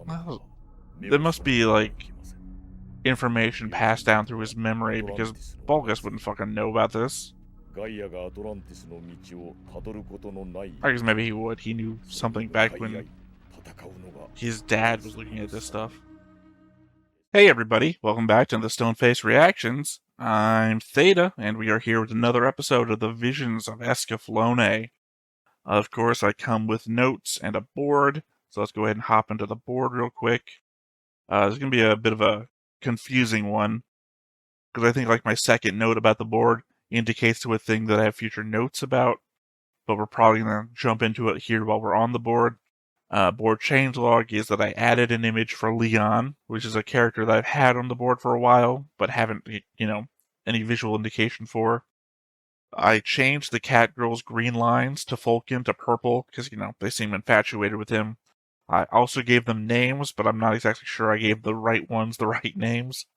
Well, there must be, like, information passed down through his memory, because Bulgus wouldn't fucking know about this. I guess maybe he would. He knew something back when his dad was looking at this stuff. Hey everybody, welcome back to the Stoneface Reactions. I'm Theta, and we are here with another episode of the Visions of Escaflowne. Of course, I come with notes and a board, so let's go ahead and hop into the board real quick. This is going to be a bit of a confusing one, because I think like my second note about the board indicates to a thing that I have future notes about, but we're probably going to jump into it here while we're on the board. Board changelog is that I added an image for Leon, which is a character that I've had on the board for a while, but haven't, any visual indication for. I changed the cat girl's green lines to Falcon to purple, because, they seem infatuated with him. I also gave them names, but I'm not exactly sure I gave the right ones the right names.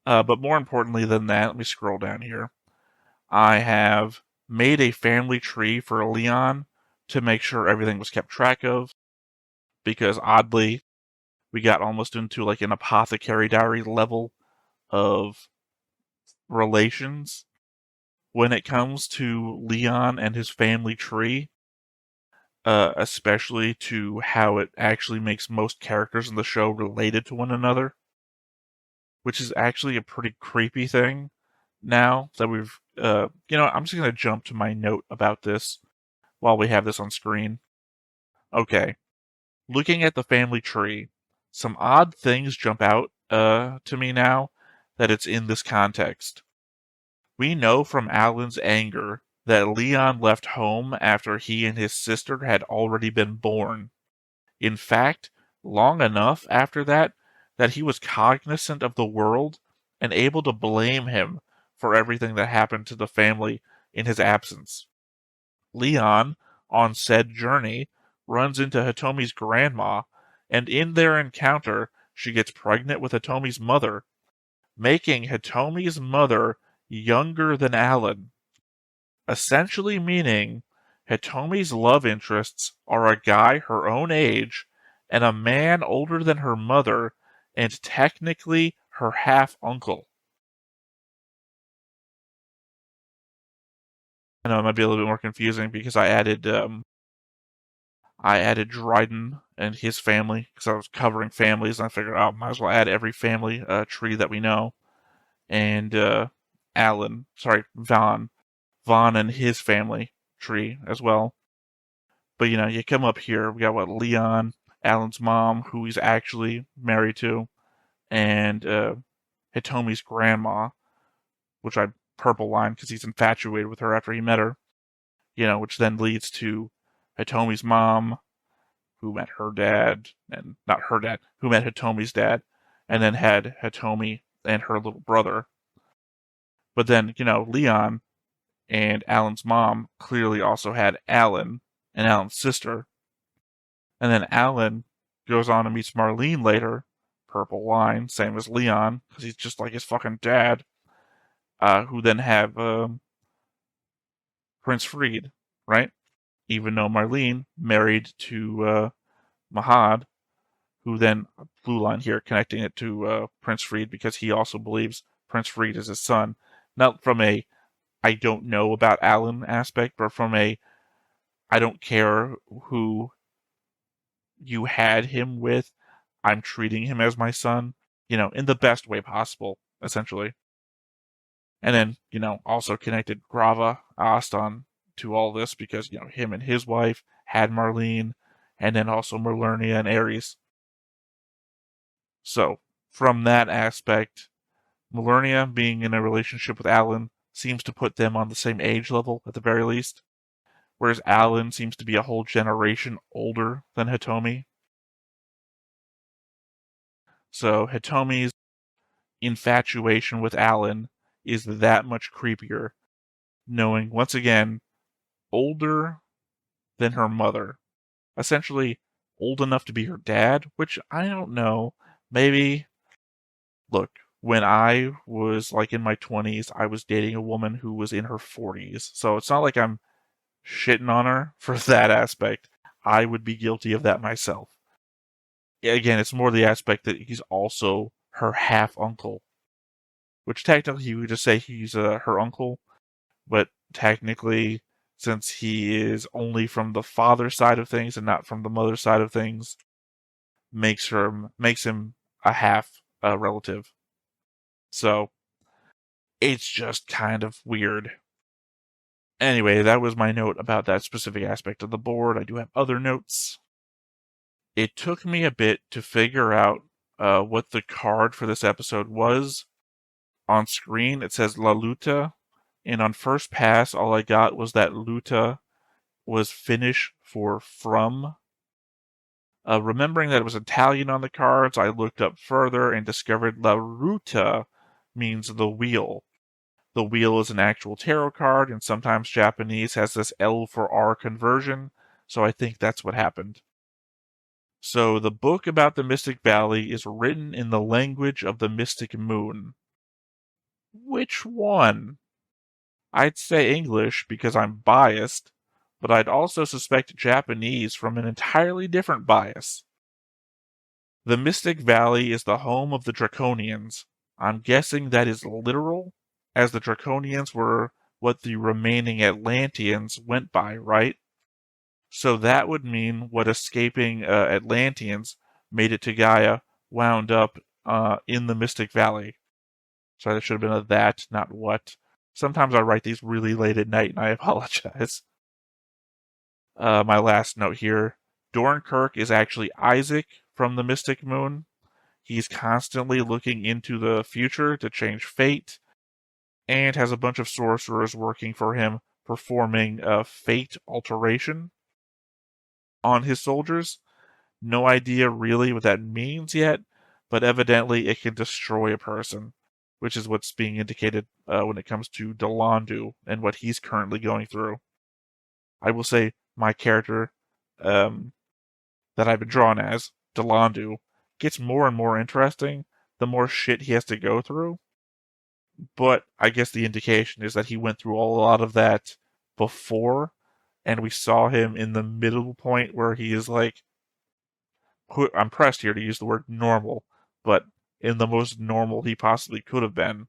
But more importantly than that, let me scroll down here. I have made a family tree for Leon to make sure everything was kept track of, because oddly, we got almost into like an apothecary diary level of relations when it comes to Leon and his family tree, especially to how it actually makes most characters in the show related to one another, which is actually a pretty creepy thing now that we've, I'm just going to jump to my note about this while we have this on screen. Okay. Looking at the family tree, some odd things jump out to me now that it's in this context. We know from Alan's anger that Leon left home after he and his sister had already been born. In fact, long enough after that he was cognizant of the world and able to blame him for everything that happened to the family in his absence. Leon, on said journey, runs into Hitomi's grandma, and in their encounter, she gets pregnant with Hitomi's mother, making Hitomi's mother younger than Alan, essentially meaning Hitomi's love interests are a guy her own age and a man older than her mother and technically her half-uncle. I know it might be a little bit more confusing because I added Dryden and his family because I was covering families, and I figured I might as well add every family tree that we know. And Vaughn and his family tree as well. But you come up here, we got Leon, Alan's mom, who he's actually married to, and Hitomi's grandma, which I purple line because he's infatuated with her after he met her. Which then leads to Hitomi's mom, who met her dad, and not her dad, who met Hitomi's dad, and then had Hitomi and her little brother. But then, Leon and Alan's mom clearly also had Alan and Alan's sister. And then Alan goes on and meets Marlene later, purple line, same as Leon, because he's just like his fucking dad, who then have Prince Fried, right? Even though Marlene married to Mahad, who then, blue line here, connecting it to Prince Fried because he also believes Prince Fried is his son. Not from a I don't know about Alan aspect, but from a I don't care who you had him with, I'm treating him as my son, in the best way possible, essentially. And then, also connected Grava Aston to all this because, him and his wife had Marlene, and then also Merlernia and Ares. So, from that aspect, Merlernia being in a relationship with Alan seems to put them on the same age level, at the very least, whereas Alan seems to be a whole generation older than Hitomi. So Hitomi's infatuation with Alan is that much creepier, knowing, once again, older than her mother. Essentially, old enough to be her dad, which I don't know. Maybe. Look, when I was like in my 20s, I was dating a woman who was in her 40s. So it's not like I'm shitting on her for that aspect. I would be guilty of that myself. again, it's more the aspect that he's also her half-uncle. Which technically you could just say he's her uncle, but technically, since he is only from the father side of things and not from the mother side of things, makes him a half relative. So it's just kind of weird. Anyway, that was my note about that specific aspect of the board. I do have other notes. It took me a bit to figure out what the card for this episode was. On screen, it says La Luta, and on first pass, all I got was that Luta was Finnish for from. Remembering that it was Italian on the cards, I looked up further and discovered La Ruta means the wheel. The wheel is an actual tarot card, and sometimes Japanese has this L for R conversion, so I think that's what happened. So the book about the Mystic Valley is written in the language of the Mystic Moon. Which one? I'd say English because I'm biased, but I'd also suspect Japanese from an entirely different bias. The Mystic Valley is the home of the Draconians. I'm guessing that is literal, as the Draconians were what the remaining Atlanteans went by, right? So that would mean what escaping Atlanteans made it to Gaia wound up in the Mystic Valley. So that should have been a that, not what. Sometimes I write these really late at night, and I apologize. My last note here. Dornkirk is actually Isaac from the Mystic Moon. He's constantly looking into the future to change fate, and has a bunch of sorcerers working for him performing fate alteration on his soldiers. No idea really what that means yet, but evidently it can destroy a person, which is what's being indicated when it comes to Delandu and what he's currently going through. I will say my character that I've been drawn as, Delandu, gets more and more interesting the more shit he has to go through. But I guess the indication is that he went through a lot of that before, and we saw him in the middle point where he is like, I'm pressed here to use the word normal, but in the most normal he possibly could have been.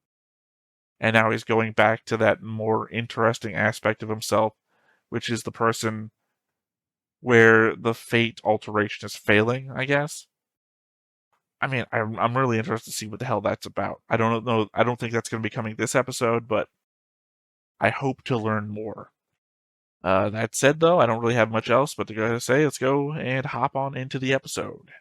And now he's going back to that more interesting aspect of himself, which is the person where the fate alteration is failing, I guess. I mean, I'm really interested to see what the hell that's about. I don't know. I don't think that's going to be coming this episode, but I hope to learn more. That said, though, I don't really have much else but to go say. Let's go and hop on into the episode.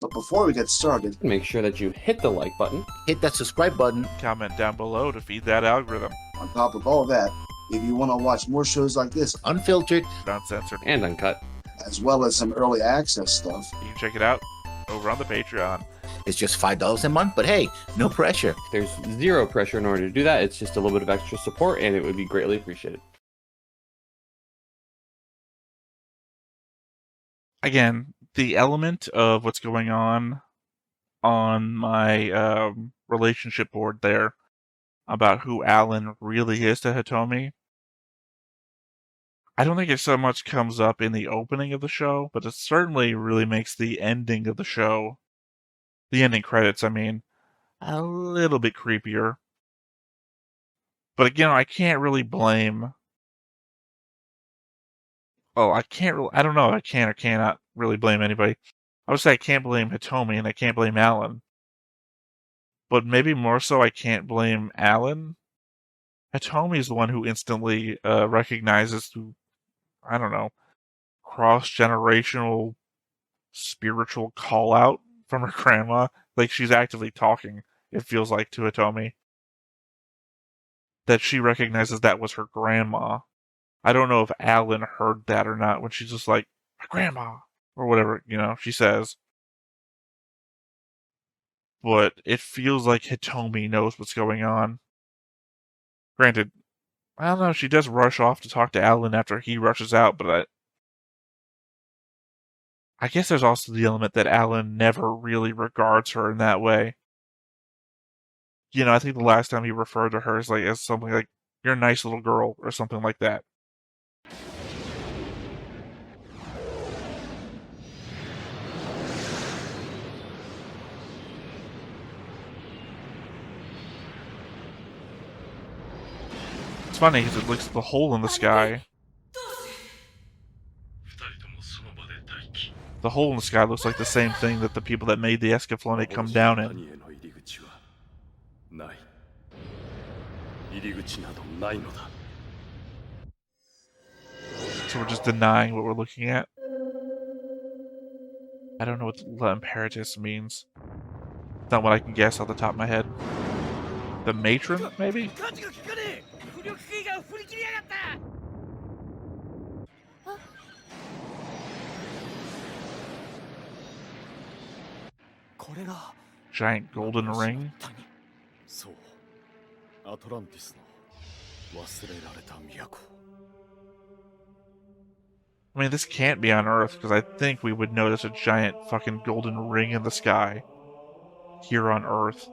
But before we get started, make sure that you hit the like button, hit that subscribe button, comment down below to feed that algorithm. On top of all that, if you want to watch more shows like this, unfiltered, uncensored, and uncut, as well as some early access stuff, you can check it out over on the Patreon. It's just $5 a month, but hey, no pressure. There's zero pressure in order to do that. It's just a little bit of extra support, and it would be greatly appreciated. Again, the element of what's going on my relationship board there about who Alan really is to Hitomi, I don't think it so much comes up in the opening of the show, but it certainly really makes the ending of the show, the ending credits, I mean, a little bit creepier. But again, I can't really blame... Oh, I don't know, I can or cannot really blame anybody. I would say I can't blame Hitomi and I can't blame Alan. But maybe more so I can't blame Alan. Hitomi is the one who instantly recognizes through, I don't know, cross-generational spiritual call-out from her grandma. Like, she's actively talking, it feels like, to Hitomi. That she recognizes that was her grandma. I don't know if Alan heard that or not when she's just like, my grandma, or whatever, she says. But it feels like Hitomi knows what's going on. Granted, I don't know, she does rush off to talk to Alan after he rushes out, but I guess there's also the element that Alan never really regards her in that way. I think the last time he referred to her as something like, you're a nice little girl, or something like that. It's funny because it looks the hole in the sky. The hole in the sky looks like the same thing that the people that made the Escaflowne come down in. So we're just denying what we're looking at. I don't know what the imperatus means. It's not what I can guess off the top of my head. The matron, maybe? Giant golden ring? I mean, this can't be on Earth, because I think we would notice a giant fucking golden ring in the sky. Here on Earth.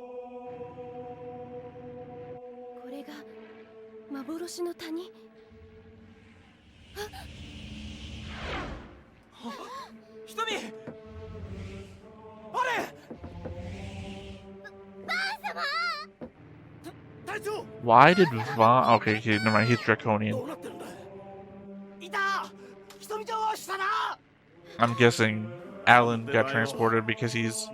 Why did Vaughn... Okay, never mind, he's Draconian. I'm guessing Alan got transported because he's...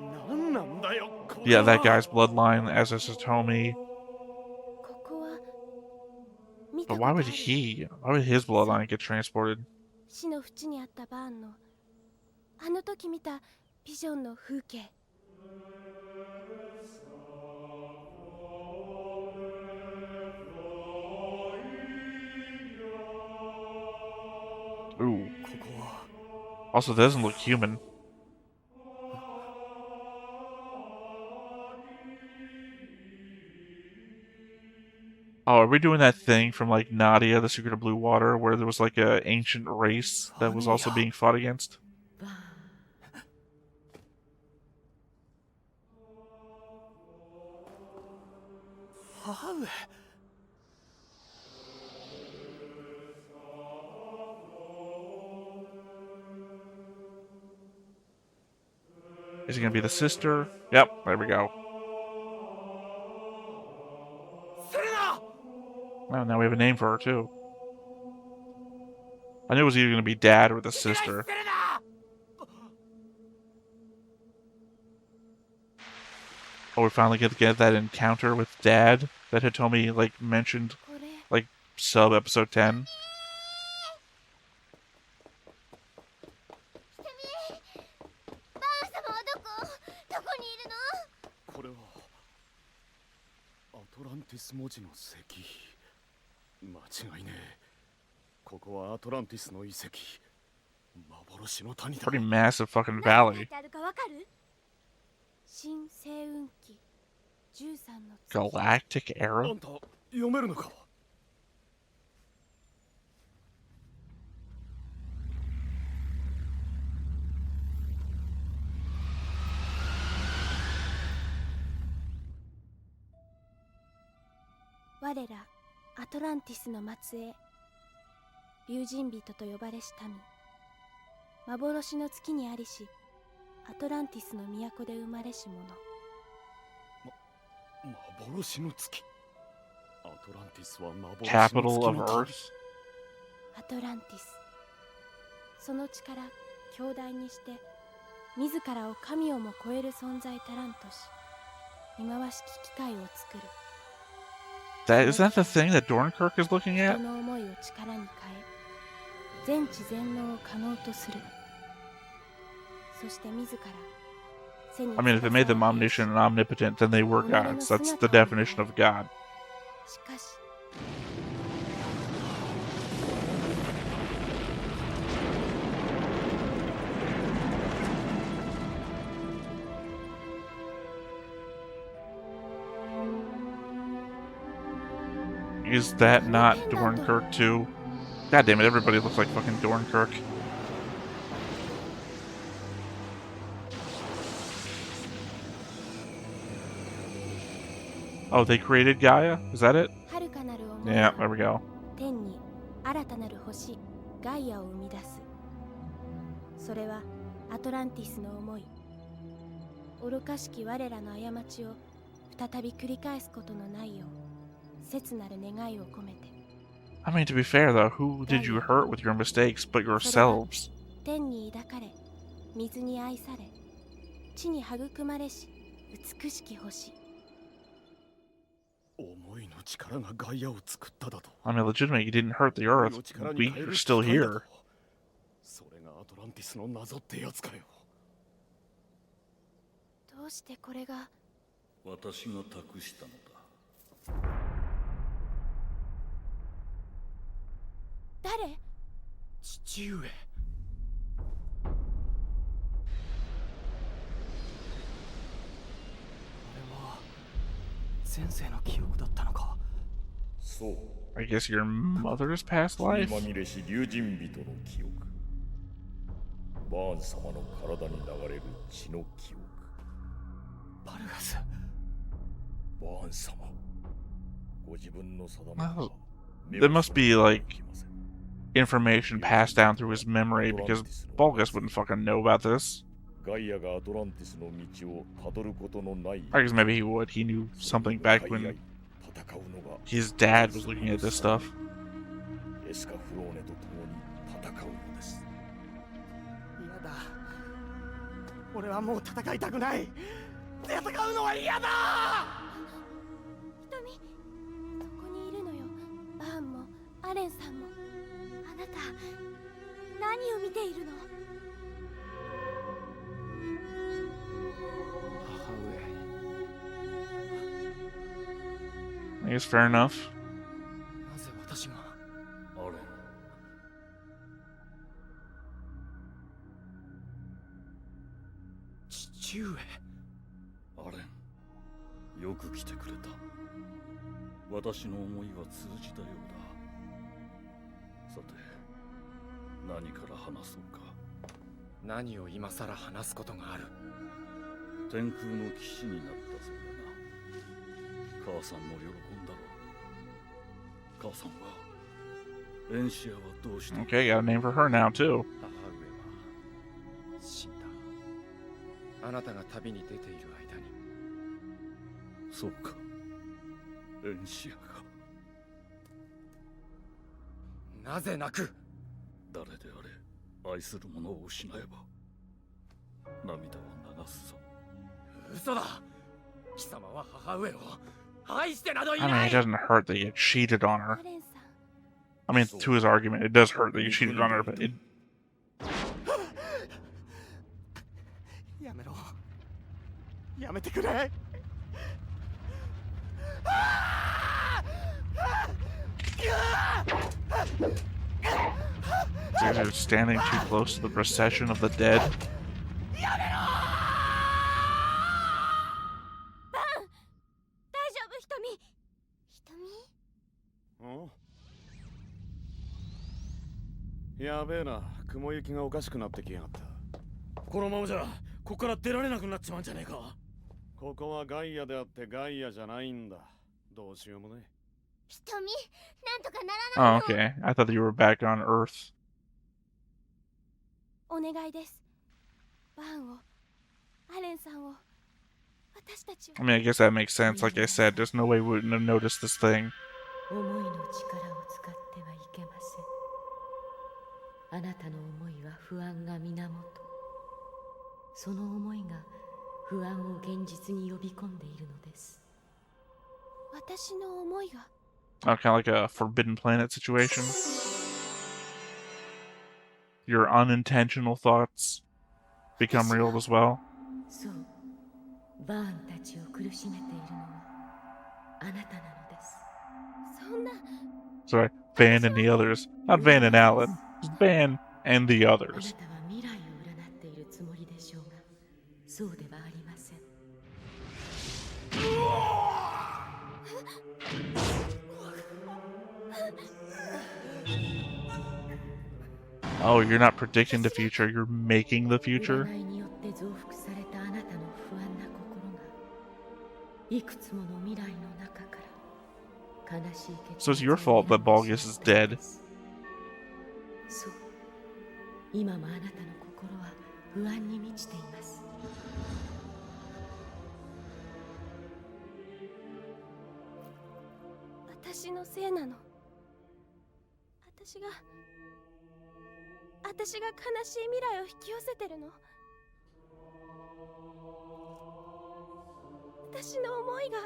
Yeah, that guy's bloodline, as is Satomi. But why would his bloodline get transported? Ooh. Also, doesn't look human. Oh, are we doing that thing from, like, Nadia, The Secret of Blue Water, where there was, like, a ancient race that was also being fought against? Is it gonna be the sister? Yep, there we go. Well, now we have a name for her, too. I knew it was either gonna be Dad or the sister. Oh, we finally get to get that encounter with Dad that Hitomi, like, mentioned, like, sub-episode 10. Pretty massive fucking valley. Galactic era? Capital of Earth? Is that the thing that Dornkirk is looking at? I mean, if they made them omniscient and omnipotent, then they were gods. That's the definition of God. Is that not Dornkirk too? God damn it, everybody looks like fucking Dornkirk. Oh, they created Gaia? Is that it? Yeah, there we go. I mean, to be fair though, who did you hurt with your mistakes but yourselves? 天に抱かれ、水に愛され、地に育まれし美しき星。 I mean, legitimately, you didn't hurt the Earth. We're still here. それがアトランティスの謎ってやつかよ。どうしてこれが私が託したのだ。誰？父上。先生の記憶だったのか。そう。 I guess your mother's past life? まみれし竜神人の記憶。バーン様の体に流れる血の記憶。バルガス。バーン様。ご自分の定め。Oh, there must be like information passed down through his memory because Bulgus wouldn't fucking know about this. I guess maybe he would. He knew something back when his dad was looking at this stuff. Escaflowne と共に戦うのです。嫌だ。俺はもう戦いたくない。戦うのは嫌だ。瞳、そこにいるのよ。バーンもアレンさんも。あなた、何を見ているの？ I guess fair enough. なぜ私があれ父上アレンよく来てくれた私の思いは通じたようださて何から話そうか何を今さら話すことがある天空の騎士になったそうだな母さんも喜んだろう母さんはエンシアはどうして Okay, got a name for her now too. 母上は死んだあなたが旅に出ている間にそうかエンシアがなぜ泣く誰であれ愛する者を失えば涙を流すぞ嘘だ貴様は母上を愛してなどい I な mean, い it doesn't hurt that you cheated on her. アレンさん。 I mean, to his argument, it does hurt that you cheated on her, but it... やめろやめてくれ These are standing too close to the procession of the dead. 大丈夫、瞳。瞳？やべえな、雲行きがおかしくなってきやがった。このままじゃ、ここから出られなくなっちまうんじゃねえか。ここはガイアであってガイアじゃないんだ。どうしようもねえ。瞳、なんとかならない Oh, okay. I thought that you were back on Earth. お願いです。バーンを、アレンさんを、私たちを。 I mean, I guess that makes sense. Like I said, there's no way we wouldn't have noticed this thing. 思いの力を使ってはいけません。あなたの思いは不安が源。その思いが不安を現実に呼び込んでいるのです。私の思いが。 Oh, kind of like a Forbidden Planet situation. Your unintentional thoughts become real as well. そう、バーンたちを苦しめているのはあなたなのです。そんな。 Sorry, Van and the others. Not Van and Alan. Just Van and the あな others. たは未来を占っているつもりでしょうが、そうではありません。 Oh, you're not predicting the future, you're making the future? 占いによって増幅されたあなたの不安な心がいくつもの未来の中から悲しい結 So it's your fault that Balgus is dead. そう、今もあなたの心は不安に満ちています。私のせいなの。私が悲しい未来を引き寄せてるの。私の思いが。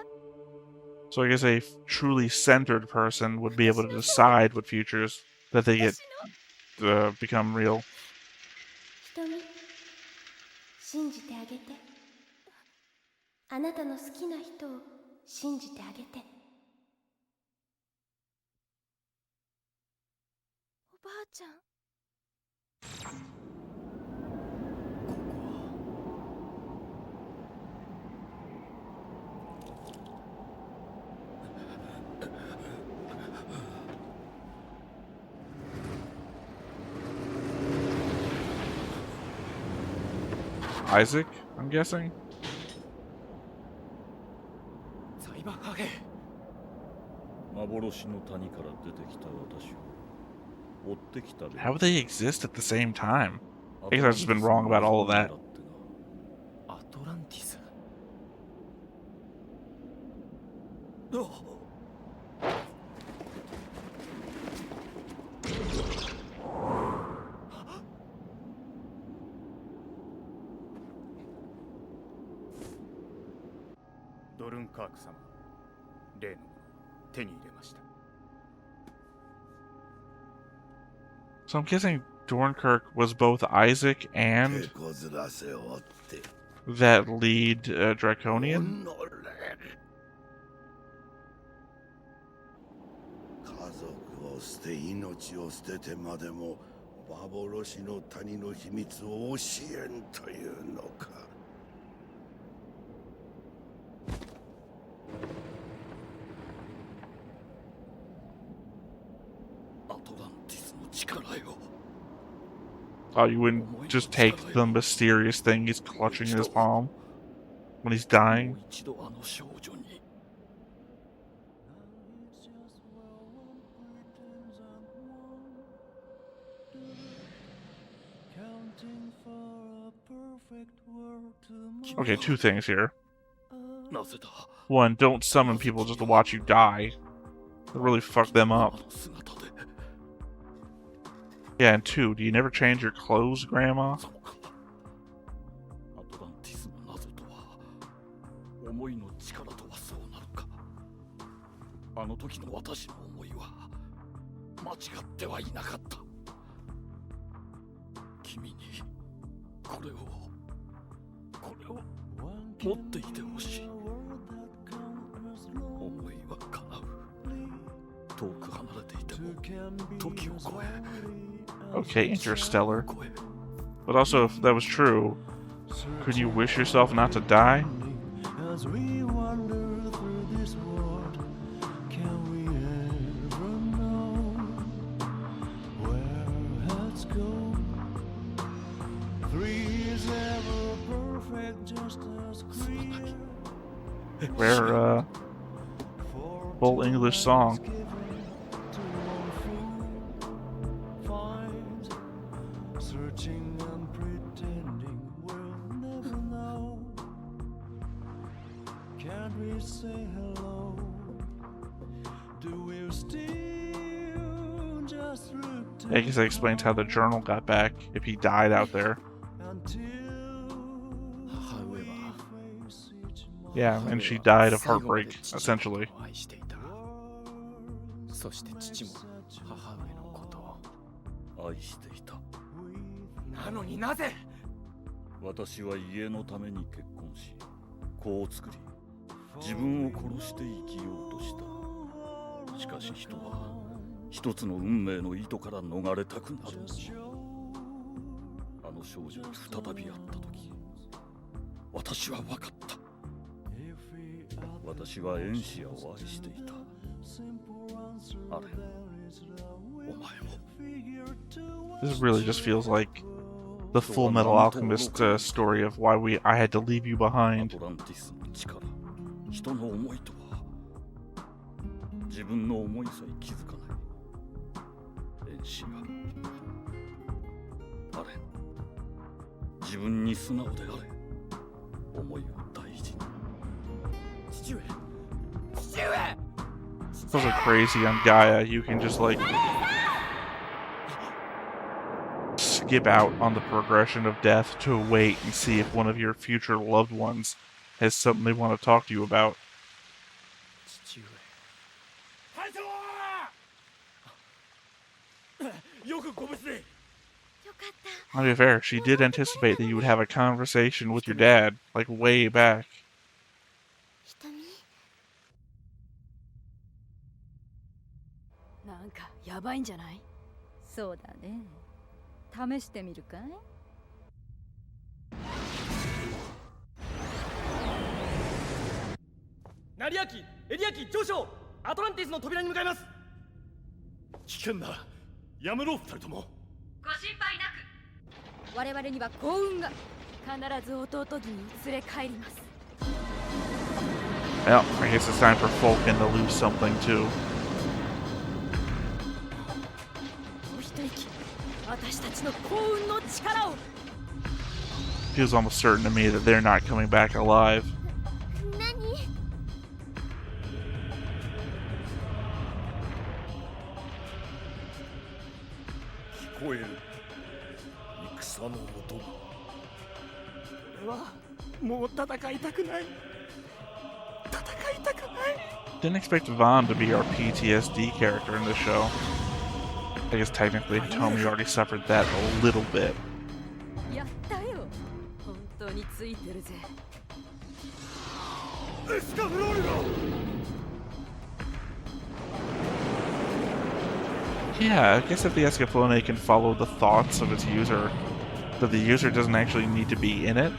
So I guess a truly centered person would be able to decide what futures that they get become real. 瞳、信じてあげて。あなたの好きな人を信じてあげて。おばあちゃん。Isaac, I'm guessing? サイバーハゲ。幻の谷から出てきた私を追ってきた。 How would they exist at the same time? I guess I've just been wrong about all of that. アトランティス。ドルンカーク様、例のもの手に入れました。 So I'm guessing Dornkirk was both Isaac and that lead Draconian? 家族を捨て命を捨ててまでも幻の谷の秘密を教えんというのか。アトランティスの力よ。 Oh, you wouldn't just take the mysterious thing he's clutching in his palm when he's dying? もう一度あの少女に。 Okay, two things here. なぜだ。 One, don't summon people just to watch you die. That really fuck them あ up. の姿で。 Yeah, and two, do you never change your clothes, Grandma? そうか。アトランティスの謎とは、思いの力とはそうなのか。あの時の私の思いは間違ってはいなかった。君にこれを持っていてほしい。思いは叶う。遠く離れていても時を超え。 Okay, Interstellar. But also, if that was true, could you wish yourself not to die? As we wander through this world, can we ever know where hearts go? Three is ever perfect, just as clear. Rare, full English song. Searching and pretending we'll never know. Can't we say hello? Do we still just look I guess that explains how the journal got back if he died out there. Yeah, and she died of heartbreak, essentially. そして父も母上のことを愛していた。なのになぜ？私は家のために結婚し、子を作り、自分を殺して生きようとした。しかし人は一つの運命の糸から逃れたくなるもの。あの少女に再び会った時、私は分かった。私はエンシアを愛していた。あれ、お前も。 This really just feels like the Full Metal Alchemist story of why I had to leave you behind. アトランティスの力、人の思いとは自分の思いさえ気づかない。エンシア、あれ、自分に素直であれ。思いを大事に。父上、父上。 Those are crazy on Gaia. You can just like skip out on the progression of death to wait and see if one of your future loved ones has something they want to talk to you about. To be fair, she did anticipate that you would have a conversation with your dad, like way back. なんかやばいんじゃない？そうだね。試してみるかい？成明、エリア機上昇。アトランティスの扉に向かいます。危険だ。やめろ、二人とも。ご心配なく。我々には幸運が。必ず弟君に連れ帰ります。Well, I guess it's time for Falcon to lose something too. もう一息。私たちの幸運の力を。Feels almost certain to me that they're not coming back alive. 何？聞こえる。戦の音が。俺はもう戦いたくない。戦いたくない。Didn't expect Vaughn to be our PTSD character in the show. I guess technically Hitomi already suffered that a little bit. やったよ。本当についてるぜ。エスカフロールが。Yeah, I guess if the Escaflowne can follow the thoughts of its user, that the user doesn't actually need to be in it.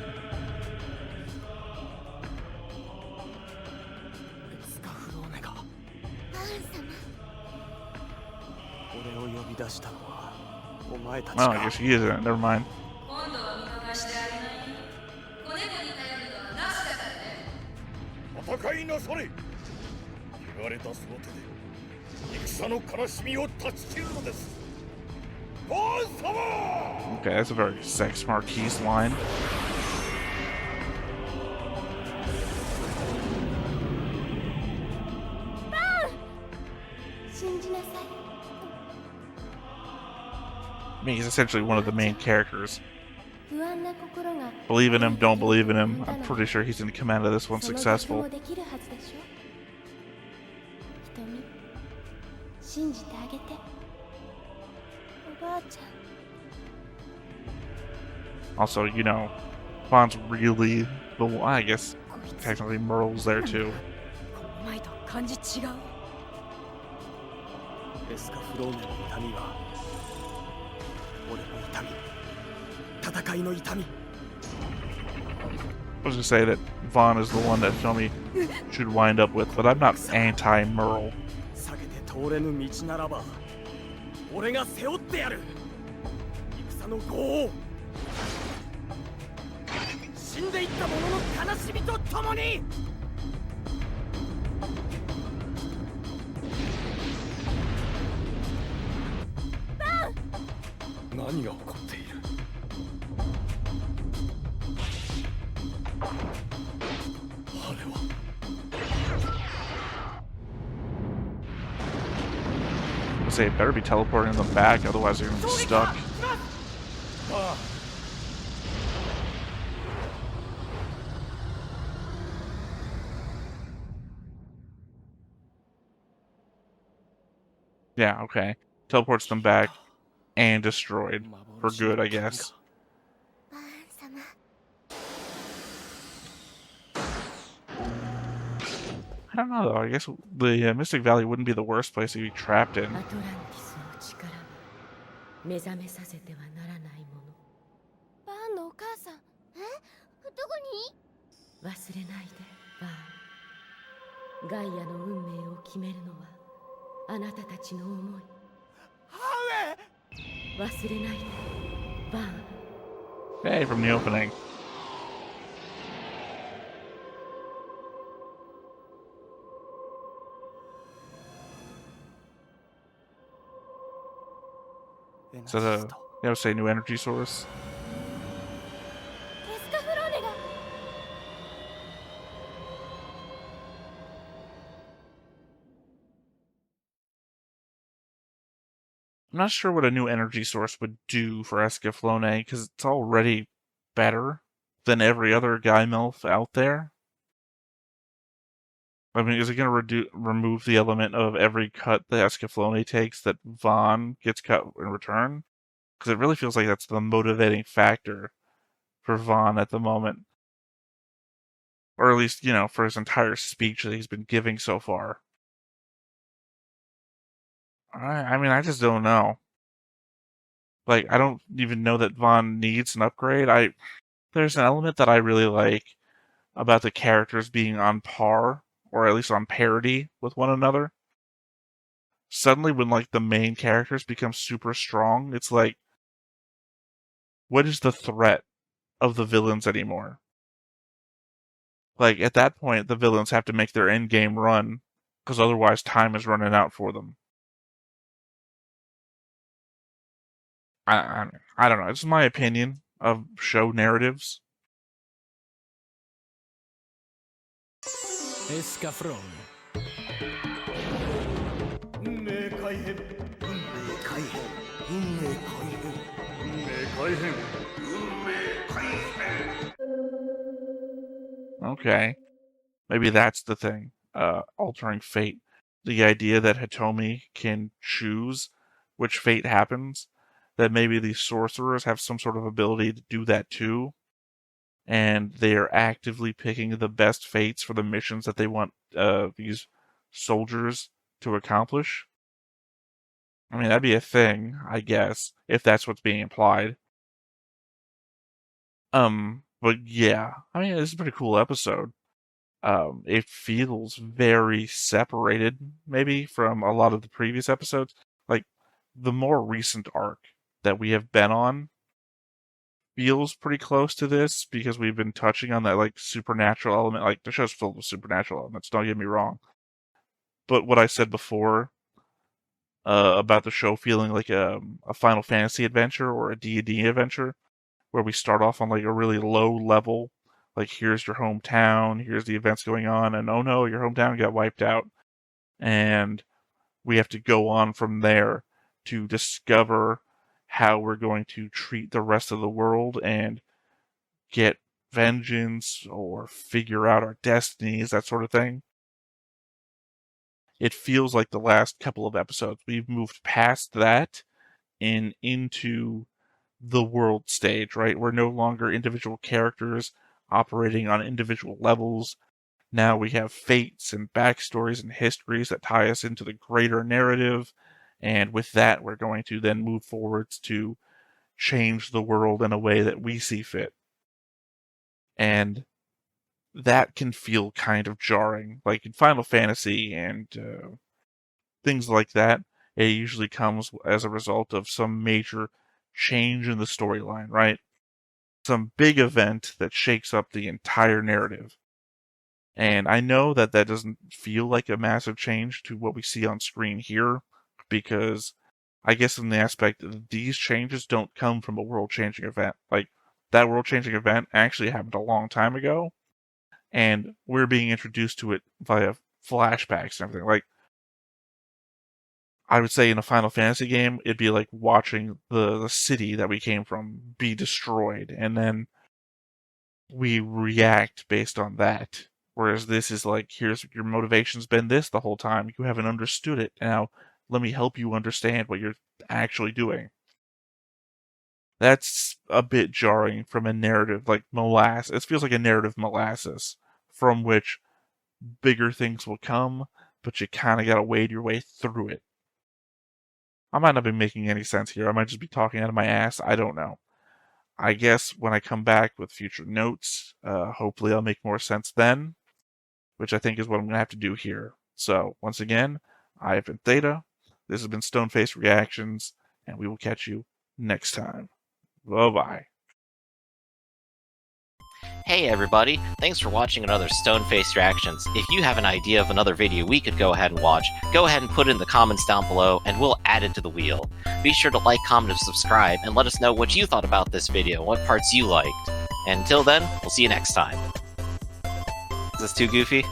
エスカフローネが。バーン様。俺を呼び出したのはお前たち Oh, か。 I guess he isn't. Never mind. 今度は見逃してあげないよ。子猫に頼るのはなしだからね。戦いなされ。汚れたその手で戦の悲しみを断ち切るのです。バーン様。 Okay, that's a very Sex Marquise line. 信じなさい。 I mean, he's essentially one of the main characters. 不安な心が Believe in him, don't believe in him. I'm pretty sure he's in command of this one その逆 successful. もできるはずでしょ。瞳、信じてあげて。おばあちゃん。 Also, you know, Vaughn's really the one. I guess technically Merle's there too. この前と感じ違う。エスカフローネの痛みは俺の痛み。戦いの痛み。 I was gonna say that Vaughn is the one that Hitomi should wind up with, but I'm not anti-Merle. 避けて通れぬ道ならば俺が背負ってやる。戦の業を死んでいった者の悲しみとともに。何が起こっている。あれは。 I say it better be teleporting them back, otherwise they're gonna be stuck. Yeah, okay. Teleports them back and destroyed. For good, I guess. バーン様。 I don't know though, I guess the Mystic Valley wouldn't be the worst place to be trapped in. アトランティスの力が目覚めさせてはならないもの。バーンのお母さん。え？どこに？忘れないで、バーン。ガイアの運命を決めるのはあなたたちの思い。忘れないで、バーン。 Hey, from the opening. Is that a, you know, say new energy source? エスカフローネが。I'm not sure what a new energy source would do for Escaflowne, because it's already better than every other Guy Milf out there. I mean, is it going to remove the element of every cut the Escaflowne takes that Vaughn gets cut in return? Because it really feels like that's the motivating factor for Vaughn at the moment. Or at least, for his entire speech that he's been giving so far. I mean, I just don't know. Like, I don't even know that Vaughn needs an upgrade. There's an element that I really like about the characters being on par, or at least on parity with one another. Suddenly, when, like, the main characters become super strong, it's like, what is the threat of the villains anymore? Like, at that point, the villains have to make their endgame run, because otherwise time is running out for them. I don't know. It's my opinion of show narratives. Escaflowne. Okay. Maybe that's the thing. Altering fate. The idea that Hitomi can choose which fate happens, that maybe these sorcerers have some sort of ability to do that too, and they are actively picking the best fates for the missions that they want these soldiers to accomplish. I mean, that'd be a thing, I guess, if that's what's being implied. But yeah, I mean, it's a pretty cool episode. It feels very separated, maybe, from a lot of the previous episodes. Like, the more recent arc that we have been on feels pretty close to this, because we've been touching on that, like, supernatural element. Like, the show's filled with supernatural elements, don't get me wrong. But what I said before, about the show feeling like a Final Fantasy adventure or a D&D adventure, where we start off on, like, a really low level, like, here's your hometown, here's the events going on, and oh no, your hometown got wiped out. And we have to go on from there to discover how we're going to treat the rest of the world and get vengeance or figure out our destinies, that sort of thing. It feels like the last couple of episodes, we've moved past that and into the world stage, right? We're no longer individual characters operating on individual levels. Now we have fates and backstories and histories that tie us into the greater narrative, and with that, we're going to then move forwards to change the world in a way that we see fit. And that can feel kind of jarring. Like in Final Fantasy and things like that, it usually comes as a result of some major change in the storyline, right? Some big event that shakes up the entire narrative. And I know that that doesn't feel like a massive change to what we see on screen here, because I guess in the aspect that these changes don't come from a world-changing event. Like, that world-changing event actually happened a long time ago, and we're being introduced to it via flashbacks and everything. Like, I would say in a Final Fantasy game, it'd be like watching the city that we came from be destroyed, and then we react based on that. Whereas this is like, here's your motivation's been this the whole time. You haven't understood it. Now, let me help you understand what you're actually doing. That's a bit jarring from a narrative like molasses. It feels like a narrative molasses from which bigger things will come, but you kind of got to wade your way through it. I might not be making any sense here. I might just be talking out of my ass. I don't know. I guess when I come back with future notes, hopefully I'll make more sense then, which I think is what I'm going to have to do here. So, once again, I have been Theta. This has been Stoneface Reactions, and we will catch you next time. Bye-bye. Hey everybody, thanks for watching another Stoneface Reactions. If you have an idea of another video we could go ahead and watch, go ahead and put it in the comments down below and we'll add it to the wheel. Be sure to like, comment, and subscribe, and let us know what you thought about this video, what parts you liked. And until then, we'll see you next time. Is this too goofy?